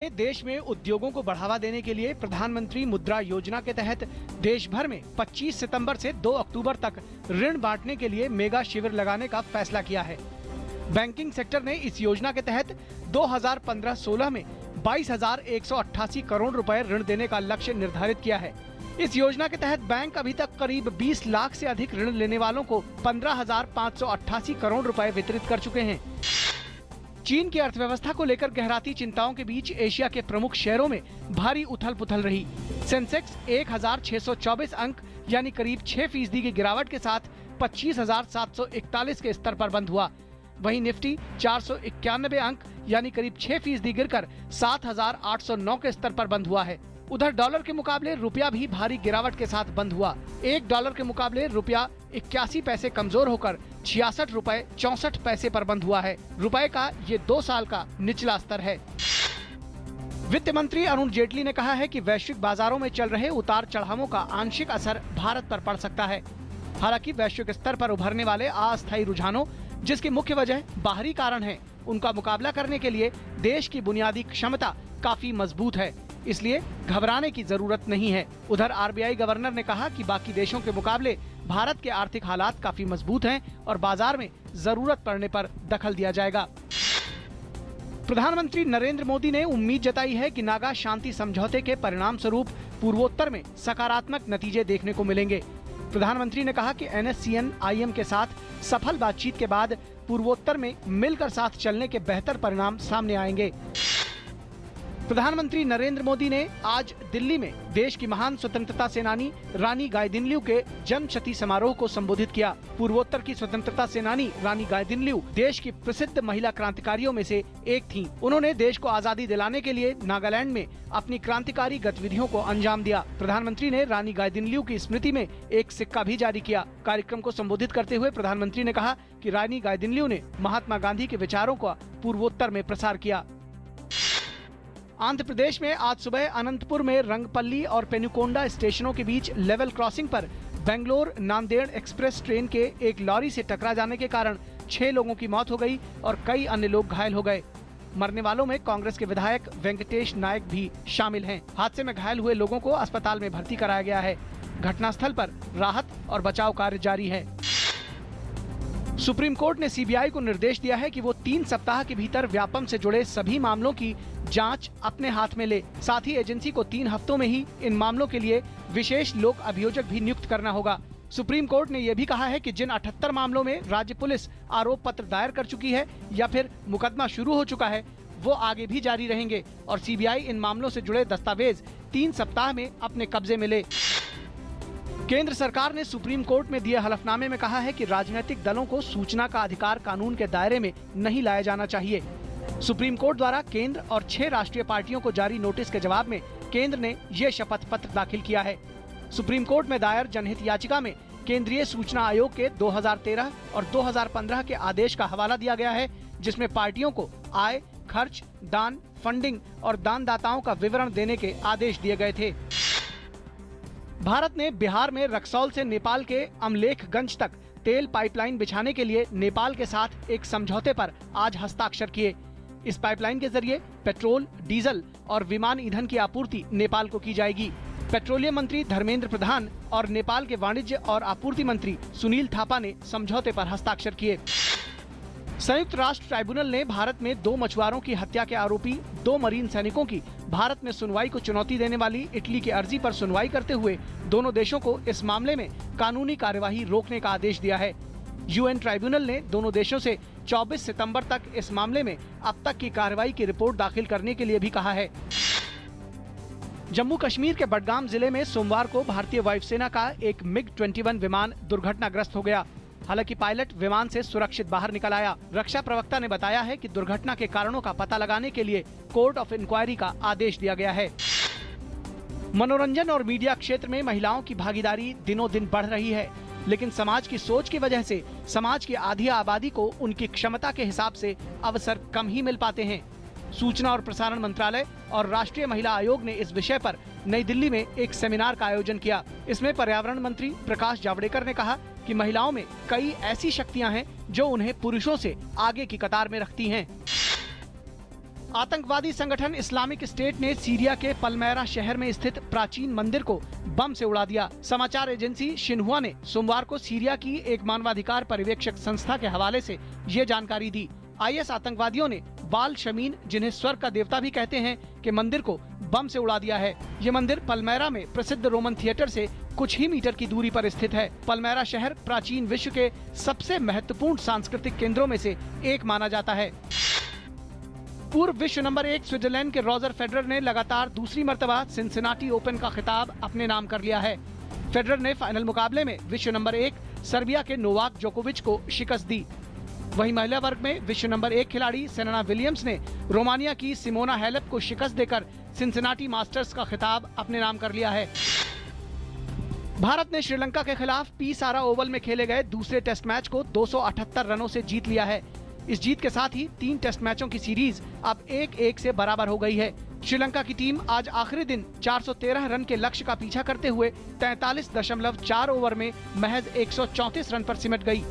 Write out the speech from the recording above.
देश में उद्योगों को बढ़ावा देने के लिए प्रधानमंत्री मुद्रा योजना के तहत देश भर में 25 सितंबर से 2 अक्टूबर तक ऋण बांटने के लिए मेगा शिविर लगाने का फैसला किया है। बैंकिंग सेक्टर ने इस योजना के तहत 2015-16 में 22,188 करोड़ रुपए ऋण देने का लक्ष्य निर्धारित किया है। इस योजना के तहत बैंक अभी तक करीब 20 लाख से अधिक ऋण लेने वालों को 15,588 करोड़ रुपए वितरित कर चुके हैं। चीन की अर्थव्यवस्था को लेकर गहराती चिंताओं के बीच एशिया के प्रमुख शहरों में भारी उथल-पुथल रही। सेंसेक्स 1,624 अंक यानी करीब 6% की गिरावट के साथ 25,741 के स्तर पर बंद हुआ। वहीं निफ्टी 491 अंक यानी करीब 6% गिरकर 7,809 के स्तर पर बंद हुआ है। उधर डॉलर के मुकाबले रुपया भी भारी गिरावट के साथ बंद हुआ। $1 के मुकाबले रुपया 81 पैसे कमजोर होकर 66 रुपए 64 पैसे पर बंद हुआ है। रुपए का ये 2 साल का निचला स्तर है। वित्त मंत्री अरुण जेटली ने कहा है कि वैश्विक बाजारों में चल रहे उतार चढ़ावों का आंशिक असर भारत पर पड़ सकता है। हालांकि वैश्विक स्तर पर उभरने वाले अस्थायी रुझानों, जिसकी मुख्य वजह बाहरी कारण है, उनका मुकाबला करने के लिए देश की बुनियादी क्षमता काफी मजबूत है, इसलिए घबराने की जरूरत नहीं है। उधर आरबीआई गवर्नर ने कहा कि बाकी देशों के मुकाबले भारत के आर्थिक हालात काफी मजबूत हैं और बाजार में जरूरत पड़ने पर दखल दिया जाएगा। प्रधानमंत्री नरेंद्र मोदी ने उम्मीद जताई है कि नागा शांति समझौते के परिणाम स्वरूप पूर्वोत्तर में सकारात्मक नतीजे देखने को मिलेंगे। प्रधानमंत्री ने कहा कि NSCN-IM के साथ सफल बातचीत के बाद पूर्वोत्तर में मिलकर साथ चलने के बेहतर परिणाम सामने आएंगे। प्रधानमंत्री नरेंद्र मोदी ने आज दिल्ली में देश की महान स्वतंत्रता सेनानी रानी गाइदिन्ल्यू के जन्मशती समारोह को संबोधित किया। पूर्वोत्तर की स्वतंत्रता सेनानी रानी गाइदिन्ल्यू देश की प्रसिद्ध महिला क्रांतिकारियों में से एक थीं। उन्होंने देश को आजादी दिलाने के लिए नागालैंड में अपनी क्रांतिकारी गतिविधियों को अंजाम दिया। प्रधानमंत्री ने रानी गाइदिन्ल्यू की स्मृति में एक सिक्का भी जारी किया। कार्यक्रम को संबोधित करते हुए प्रधानमंत्री ने कहा कि रानी गाइदिन्ल्यू ने महात्मा गांधी के विचारों का पूर्वोत्तर में प्रसार किया। आंध्र प्रदेश में आज सुबह अनंतपुर में रंगपल्ली और पेनुकोंडा स्टेशनों के बीच लेवल क्रॉसिंग पर बेंगलोर नांदेड़ एक्सप्रेस ट्रेन के एक लॉरी से टकरा जाने के कारण 6 लोगों की मौत हो गई और कई अन्य लोग घायल हो गए। मरने वालों में कांग्रेस के विधायक वेंकटेश नायक भी शामिल हैं। हादसे में घायल हुए लोगों को अस्पताल में भर्ती कराया गया है। घटनास्थल पर राहत और बचाव कार्य जारी है। सुप्रीम कोर्ट ने सीबीआई को निर्देश दिया है कि वो 3 सप्ताह के भीतर व्यापम से जुड़े सभी मामलों की जांच अपने हाथ में ले। साथ ही एजेंसी को 3 हफ्तों में ही इन मामलों के लिए विशेष लोक अभियोजक भी नियुक्त करना होगा। सुप्रीम कोर्ट ने यह भी कहा है कि जिन 78 मामलों में राज्य पुलिस आरोप पत्र दायर कर चुकी है या फिर मुकदमा शुरू हो चुका है, वो आगे भी जारी रहेंगे और सीबीआई इन मामलों से जुड़े दस्तावेज 3 सप्ताह में अपने कब्जे में ले। केंद्र सरकार ने सुप्रीम कोर्ट में दिए हलफनामे में कहा है कि राजनीतिक दलों को सूचना का अधिकार कानून के दायरे में नहीं लाया जाना चाहिए। सुप्रीम कोर्ट द्वारा केंद्र और 6 राष्ट्रीय पार्टियों को जारी नोटिस के जवाब में केंद्र ने ये शपथ पत्र दाखिल किया है। सुप्रीम कोर्ट में दायर जनहित याचिका में केंद्रीय सूचना आयोग के 2013 और 2015 के आदेश का हवाला दिया गया है, जिसमें पार्टियों को आय, खर्च, दान, फंडिंग और दानदाताओं का विवरण देने के आदेश दिए गए थे। भारत ने बिहार में रक्सौल से नेपाल के अमलेखगंज तक तेल पाइपलाइन बिछाने के लिए नेपाल के साथ एक समझौते पर आज हस्ताक्षर किए। इस पाइपलाइन के जरिए पेट्रोल, डीजल और विमान ईंधन की आपूर्ति नेपाल को की जाएगी। पेट्रोलियम मंत्री धर्मेंद्र प्रधान और नेपाल के वाणिज्य और आपूर्ति मंत्री सुनील थापा ने समझौते पर हस्ताक्षर किए। संयुक्त राष्ट्र ट्राइब्यूनल ने भारत में 2 मछुआरों की हत्या के आरोपी 2 मरीन सैनिकों की भारत में सुनवाई को चुनौती देने वाली इटली की अर्जी पर सुनवाई करते हुए दोनों देशों को इस मामले में कानूनी कार्यवाही रोकने का आदेश दिया है। यूएन ट्राइब्यूनल ने दोनों देशों से 24 सितंबर तक इस मामले में अब तक की कार्रवाई की रिपोर्ट दाखिल करने के लिए भी कहा है। जम्मू कश्मीर के बडगाम जिले में सोमवार को भारतीय वायुसेना का एक MiG-21 विमान दुर्घटनाग्रस्त हो गया। हालांकि पायलट विमान से सुरक्षित बाहर निकल आया। रक्षा प्रवक्ता ने बताया है कि दुर्घटना के कारणों का पता लगाने के लिए कोर्ट ऑफ इंक्वायरी का आदेश दिया गया है। मनोरंजन और मीडिया क्षेत्र में महिलाओं की भागीदारी दिनों दिन बढ़ रही है, लेकिन समाज की सोच की वजह से समाज की आधी आबादी को उनकी क्षमता के हिसाब से अवसर कम ही मिल पाते हैं। सूचना और प्रसारण मंत्रालय और राष्ट्रीय महिला आयोग ने इस विषय पर नई दिल्ली में एक सेमिनार का आयोजन किया। इसमें पर्यावरण मंत्री प्रकाश जावड़ेकर ने कहा कि महिलाओं में कई ऐसी शक्तियां हैं जो उन्हें पुरुषों से आगे की कतार में रखती हैं। आतंकवादी संगठन इस्लामिक स्टेट ने सीरिया के पलमैरा शहर में स्थित प्राचीन मंदिर को बम से उड़ा दिया। समाचार एजेंसी शिन्हुआ ने सोमवार को सीरिया की एक मानवाधिकार पर्यवेक्षक संस्था के हवाले से ये जानकारी दी। IS आतंकवादियों ने बाल शमीन, जिन्हें स्वर्ग का देवता भी कहते हैं, के मंदिर को बम से उड़ा दिया है। ये मंदिर पलमैरा में प्रसिद्ध रोमन थिएटर से कुछ ही मीटर की दूरी पर स्थित है। पलमैरा शहर प्राचीन विश्व के सबसे महत्वपूर्ण सांस्कृतिक केंद्रों में से एक माना जाता है। पूर्व विश्व नंबर 1 स्विट्जरलैंड के रॉजर फेडरर ने लगातार दूसरी मर्तबा सिनसिनाटी ओपन का खिताब अपने नाम कर लिया है। फेडरर ने फाइनल मुकाबले में विश्व नंबर 1 सर्बिया के नोवाक जोकोविच को शिकस्त दी। वहीं महिला वर्ग में विश्व नंबर 1 खिलाड़ी सेरेना विलियम्स ने रोमानिया की सिमोना हैलेप को शिकस्त देकर सिनसिनाटी मास्टर्स का खिताब अपने नाम कर लिया है। भारत ने श्रीलंका के खिलाफ पी सारा ओवल में खेले गए दूसरे टेस्ट मैच को 278 रनों से जीत लिया है। इस जीत के साथ ही 3 टेस्ट मैचों की सीरीज अब 1-1 से बराबर हो गई है। श्रीलंका की टीम आज आखिरी दिन 413 रन के लक्ष्य का पीछा करते हुए 43.4 ओवर में महज 134 रन पर सिमट गई।